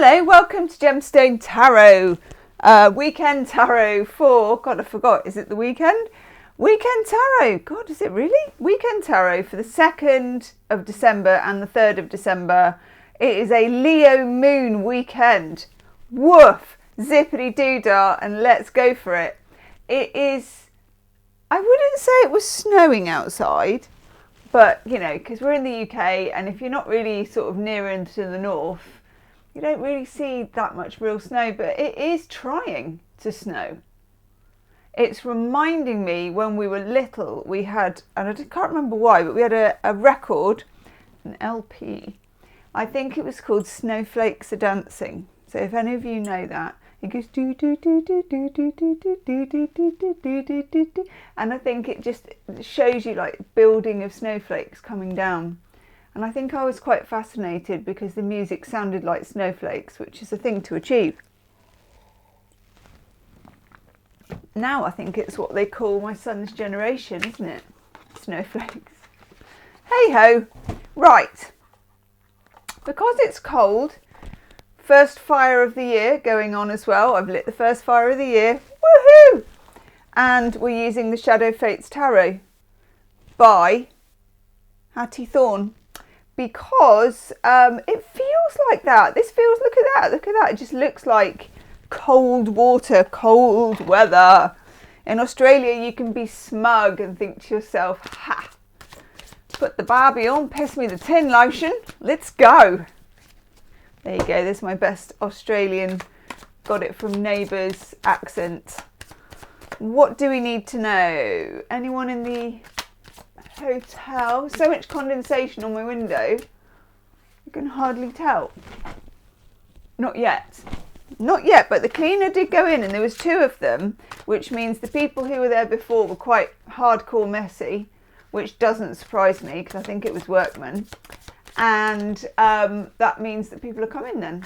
Hello, welcome to Gemstone Tarot. Weekend Tarot for, God, I forgot, is it the weekend? Weekend Tarot, God, is it really? Weekend Tarot for the 2nd of December and the 3rd of December. It is a Leo moon weekend. Woof, zippity doo-dah, and let's go for it. It is, I wouldn't say it was snowing outside, but, you know, because we're in the UK, and if you're not really sort of near into the north, you don't really see that much real snow, but it is trying to snow. It's reminding me when we were little, we had, and I can't remember why, but we had a record, an LP. I think it was called Snowflakes Are Dancing. So if any of you know that, it goes do do do do do do do do do do do do do do do do, and I think it just shows you like building of snowflakes coming down. And I think I was quite fascinated because the music sounded like snowflakes, which is a thing to achieve. Now I think it's what they call my son's generation, isn't it? Snowflakes. Hey ho! Right. Because it's cold, first fire of the year going on as well. I've lit the first fire of the year. Woohoo! And we're using the Shadow Fates Tarot by Hattie Thorne. Because it feels like that. This feels, look at that. It just looks like cold water, cold weather. In Australia, you can be smug and think to yourself, ha, put the Barbie on, piss me the tin lotion, let's go. There you go, there's my best Australian, got it from Neighbours accent. What do we need to know? Anyone in the hotel? So much condensation on my window, you can hardly tell. Not yet, but the cleaner did go in and there was 2 of them, which means the people who were there before were quite hardcore messy, which doesn't surprise me because I think it was workmen, and that means that people are coming then.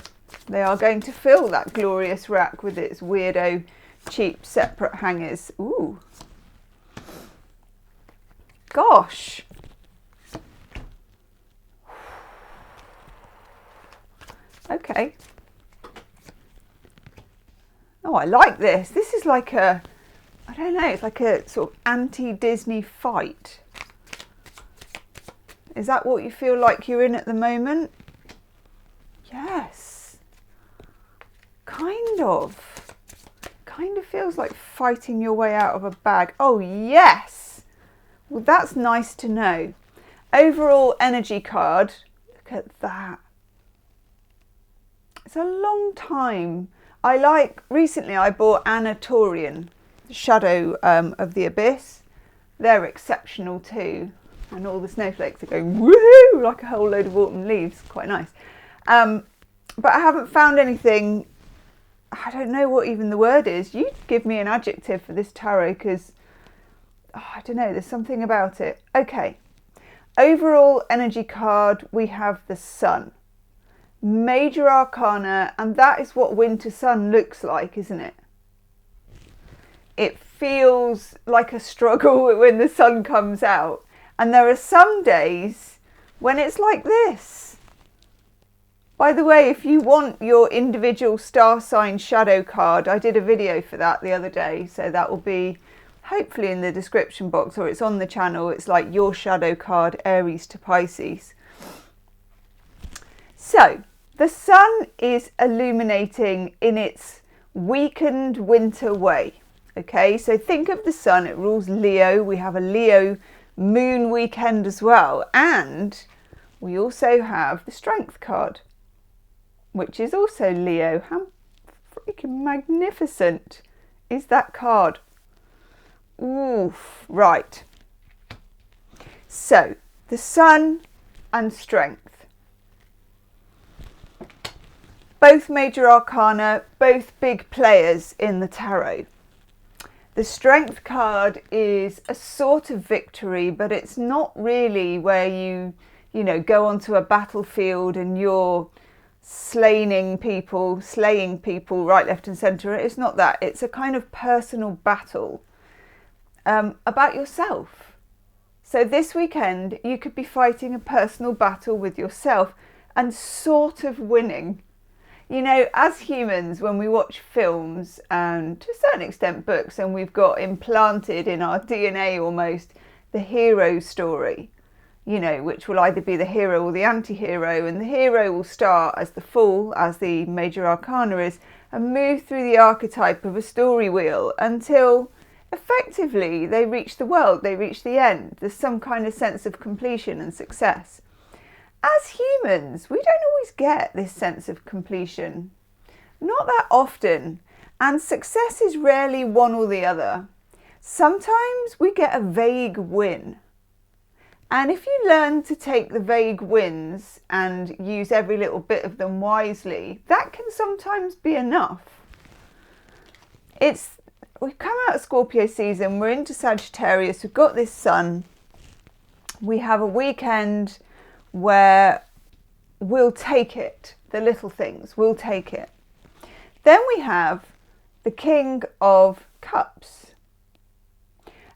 They are going to fill that glorious rack with its weirdo cheap separate hangers. Ooh, gosh. Okay. Oh, I like this. This is like a, I don't know, it's like a sort of anti-Disney fight. Is that what you feel like you're in at the moment? Yes. Kind of feels like fighting your way out of a bag. Oh, yes. Well, that's nice to know. Overall energy card. Look at that. It's a long time. Recently I bought Anatorian, Shadow of the Abyss. They're exceptional too. And all the snowflakes are going woohoo like a whole load of autumn leaves. Quite nice. But I haven't found anything. I don't know what even the word is. You give me an adjective for this tarot because I don't know, there's something about it. Okay. Overall energy card, we have the Sun. Major Arcana, and that is what Winter Sun looks like, isn't it? It feels like a struggle when the sun comes out. And there are some days when it's like this. By the way, if you want your individual star sign shadow card, I did a video for that the other day. So that will be hopefully in the description box, or it's on the channel. It's like your shadow card, Aries to Pisces. So the sun is illuminating in its weakened winter way. Okay, so think of the sun, it rules Leo. We have a Leo moon weekend as well. And we also have the strength card, which is also Leo. How freaking magnificent is that card? Oof, right. So the sun and strength. Both major arcana, both big players in the tarot. The strength card is a sort of victory, but it's not really where you go onto a battlefield and you're slaying people right, left and centre. It's not that. It's a kind of personal battle about yourself. So this weekend, you could be fighting a personal battle with yourself and sort of winning. You know, as humans, when we watch films and to a certain extent books, and we've got implanted in our DNA almost the hero story, you know, which will either be the hero or the anti-hero, and the hero will start as the fool, as the major arcana is, and move through the archetype of a story wheel until effectively they reach the world, they reach the end. There's some kind of sense of completion and success. As humans, we don't always get this sense of completion. Not that often. And success is rarely one or the other. Sometimes we get a vague win. And if you learn to take the vague wins and use every little bit of them wisely, that can sometimes be enough. We've come out of Scorpio season, we're into Sagittarius, we've got this sun. We have a weekend where we'll take it, the little things, we'll take it. Then we have the King of Cups.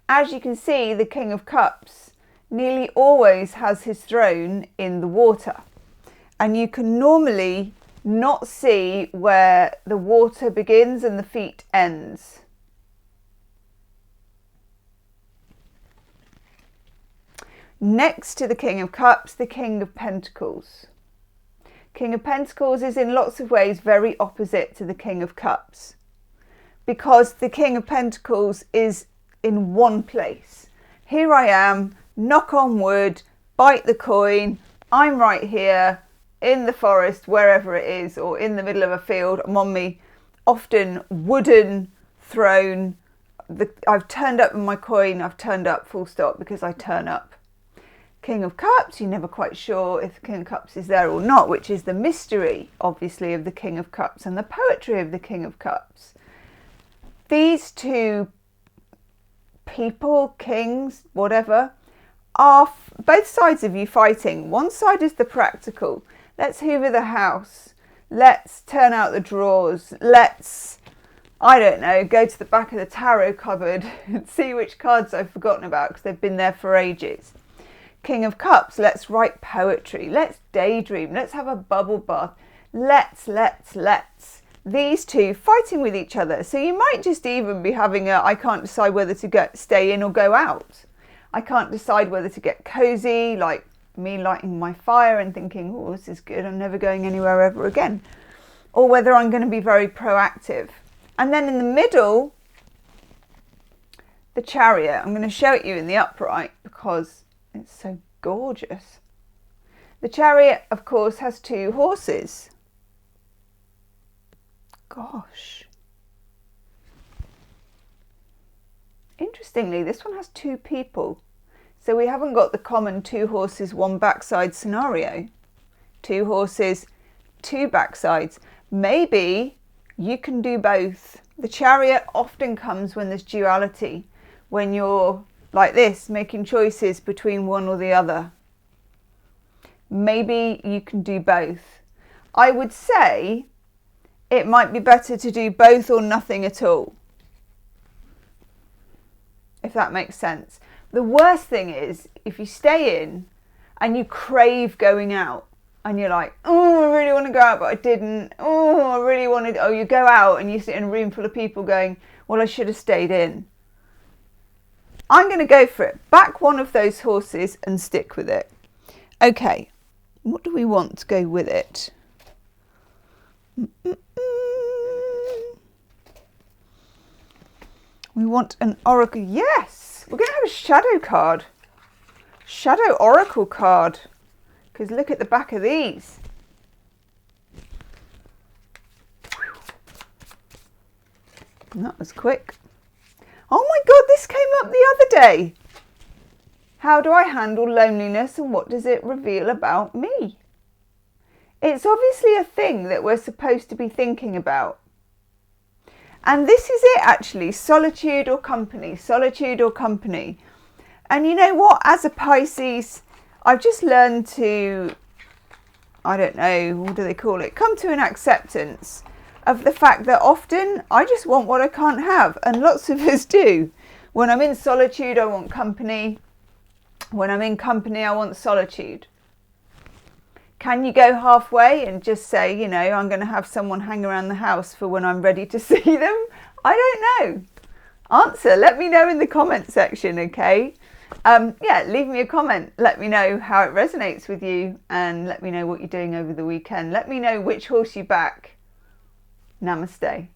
As you can see, the King of Cups nearly always has his throne in the water. And you can normally not see where the water begins and the feet ends. Next to the King of Cups, the King of Pentacles. King of Pentacles is in lots of ways very opposite to the King of Cups, because the King of Pentacles is in one place. Here I am, knock on wood, bite the coin, I'm right here in the forest, wherever it is, or in the middle of a field. I'm on my often wooden throne. I've turned up with my coin, I've turned up full stop, because I turn up. King of Cups, you're never quite sure if the King of Cups is there or not, which is the mystery, obviously, of the King of Cups and the poetry of the King of Cups. These two people, kings, whatever, are both sides of you fighting. One side is the practical. Let's hoover the house. Let's turn out the drawers. Let's, I don't know, go to the back of the tarot cupboard and see which cards I've forgotten about because they've been there for ages. King of Cups, let's write poetry, let's daydream, let's have a bubble bath, let's. These two fighting with each other. So you might just even be having I can't decide whether to stay in or go out. I can't decide whether to get cozy, like me lighting my fire and thinking, oh, this is good, I'm never going anywhere ever again. Or whether I'm going to be very proactive. And then in the middle, the Chariot. I'm going to show it you in the upright because it's so gorgeous. The Chariot, of course, has two horses. Gosh. Interestingly, this one has two people. So we haven't got the common two horses, one backside scenario. Two horses, two backsides. Maybe you can do both. The Chariot often comes when there's duality, when you're like this, making choices between one or the other. Maybe you can do both. I would say it might be better to do both or nothing at all, if that makes sense. The worst thing is if you stay in and you crave going out and you're like, oh, I really want to go out, but I didn't. Oh, I really wanted. Oh, you go out and you sit in a room full of people going, well, I should have stayed in. I'm going to go for it. Back one of those horses and stick with it. Okay, what do we want to go with it? We want an oracle. Yes, we're going to have a shadow card. Shadow oracle card. Because look at the back of these. And that was quick. Oh my God, this came up the other day. How do I handle loneliness and what does it reveal about me? It's obviously a thing that we're supposed to be thinking about. And this is it actually, solitude or company, solitude or company. And you know what, as a Pisces, I've just learned to, I don't know, what do they call it? Come to an acceptance of the fact that often I just want what I can't have. And lots of us do. When I'm in solitude, I want company. When I'm in company, I want solitude. Can you go halfway and just say, you know, I'm going to have someone hang around the house for when I'm ready to see them? I don't know. Answer, let me know in the comment section, okay? Yeah, leave me a comment. Let me know how it resonates with you and let me know what you're doing over the weekend. Let me know which horse you back. Namaste.